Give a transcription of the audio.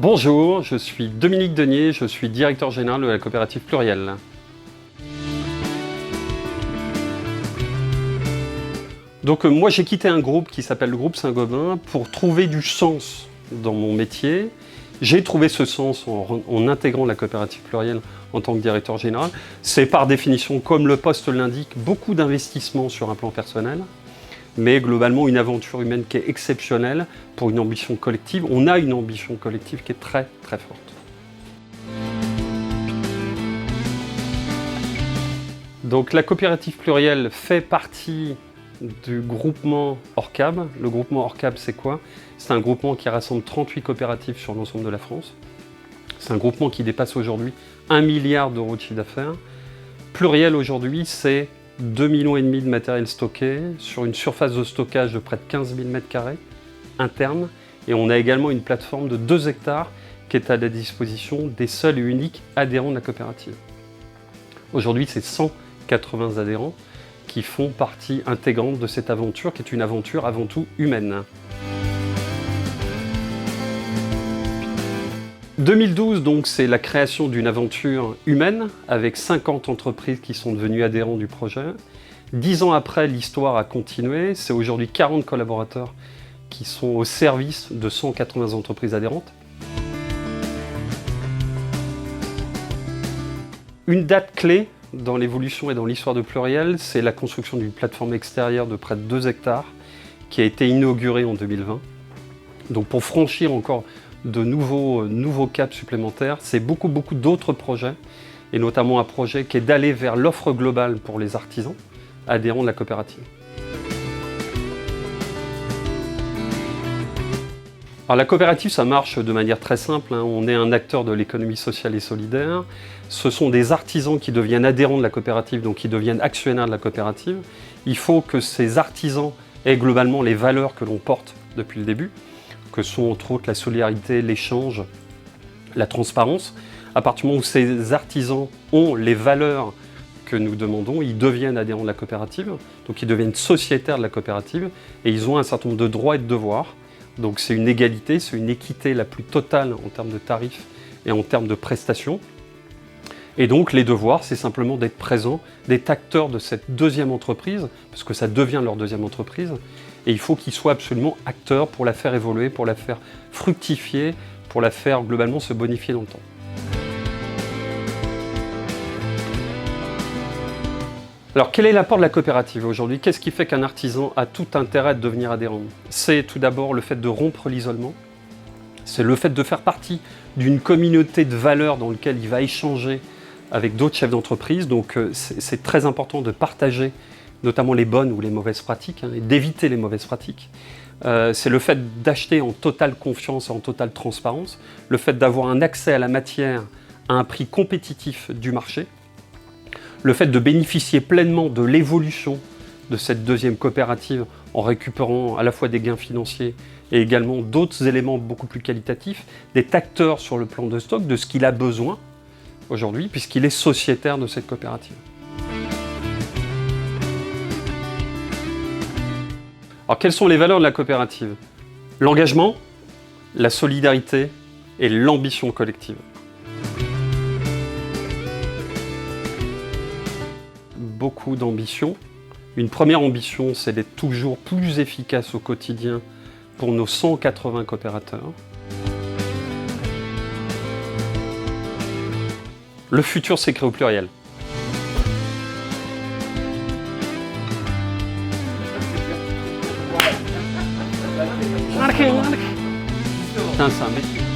Bonjour, je suis Dominique Denier, je suis directeur général de la coopérative Pluriel. Donc moi j'ai quitté un groupe qui s'appelle le groupe Saint-Gobain pour trouver du sens dans mon métier. J'ai trouvé ce sens en intégrant la coopérative Pluriel en tant que directeur général. C'est par définition, comme le poste l'indique, beaucoup d'investissements sur un plan personnel, mais globalement une aventure humaine qui est exceptionnelle pour une ambition collective. On a une ambition collective qui est très très forte. Donc la coopérative Pluriel fait partie du groupement ORCAB. Le groupement ORCAB, c'est quoi? C'est un groupement qui rassemble 38 coopératives sur l'ensemble de la France. C'est un groupement qui dépasse aujourd'hui 1 milliard d'euros de chiffre d'affaires. Pluriel aujourd'hui, c'est 2,5 millions de matériel stocké sur une surface de stockage de près de 15 000 m² interne. Et on a également une plateforme de 2 hectares qui est à la disposition des seuls et uniques adhérents de la coopérative. Aujourd'hui, c'est 180 adhérents qui font partie intégrante de cette aventure, qui est une aventure avant tout humaine. 2012, donc, c'est la création d'une aventure humaine avec 50 entreprises qui sont devenues adhérents du projet. 10 ans après, l'histoire a continué. C'est aujourd'hui 40 collaborateurs qui sont au service de 180 entreprises adhérentes. Une date clé dans l'évolution et dans l'histoire de Pluriel, c'est la construction d'une plateforme extérieure de près de 2 hectares qui a été inaugurée en 2020. Donc pour franchir encore de nouveaux caps supplémentaires, c'est beaucoup d'autres projets, et notamment un projet qui est d'aller vers l'offre globale pour les artisans adhérents de la coopérative. Alors la coopérative, ça marche de manière très simple, hein. On est un acteur de l'économie sociale et solidaire. Ce sont des artisans qui deviennent adhérents de la coopérative, donc qui deviennent actionnaires de la coopérative. Il faut que ces artisans aient globalement les valeurs que l'on porte depuis le début, que sont entre autres la solidarité, l'échange, la transparence. À partir du moment où ces artisans ont les valeurs que nous demandons, ils deviennent adhérents de la coopérative, donc ils deviennent sociétaires de la coopérative, et ils ont un certain nombre de droits et de devoirs. Donc c'est une égalité, c'est une équité la plus totale en termes de tarifs et en termes de prestations. Et donc les devoirs, c'est simplement d'être présent, d'être acteur de cette deuxième entreprise, parce que ça devient leur deuxième entreprise, et il faut qu'ils soient absolument acteurs pour la faire évoluer, pour la faire fructifier, pour la faire globalement se bonifier dans le temps. Alors, quel est l'apport de la coopérative aujourd'hui? Qu'est-ce qui fait qu'un artisan a tout intérêt de devenir adhérent? C'est tout d'abord le fait de rompre l'isolement. C'est le fait de faire partie d'une communauté de valeurs dans laquelle il va échanger avec d'autres chefs d'entreprise. Donc, c'est très important de partager notamment les bonnes ou les mauvaises pratiques, hein, et d'éviter les mauvaises pratiques. C'est le fait d'acheter en totale confiance et en totale transparence. Le fait d'avoir un accès à la matière à un prix compétitif du marché. Le fait de bénéficier pleinement de l'évolution de cette deuxième coopérative en récupérant à la fois des gains financiers et également d'autres éléments beaucoup plus qualitatifs, d'être acteur sur le plan de stock de ce qu'il a besoin aujourd'hui, puisqu'il est sociétaire de cette coopérative. Alors quelles sont les valeurs de la coopérative? L'engagement, la solidarité et l'ambition collective. Beaucoup d'ambition. Une première ambition, c'est d'être toujours plus efficace au quotidien pour nos 180 coopérateurs. Le futur s'écrit au pluriel. C'est un métier.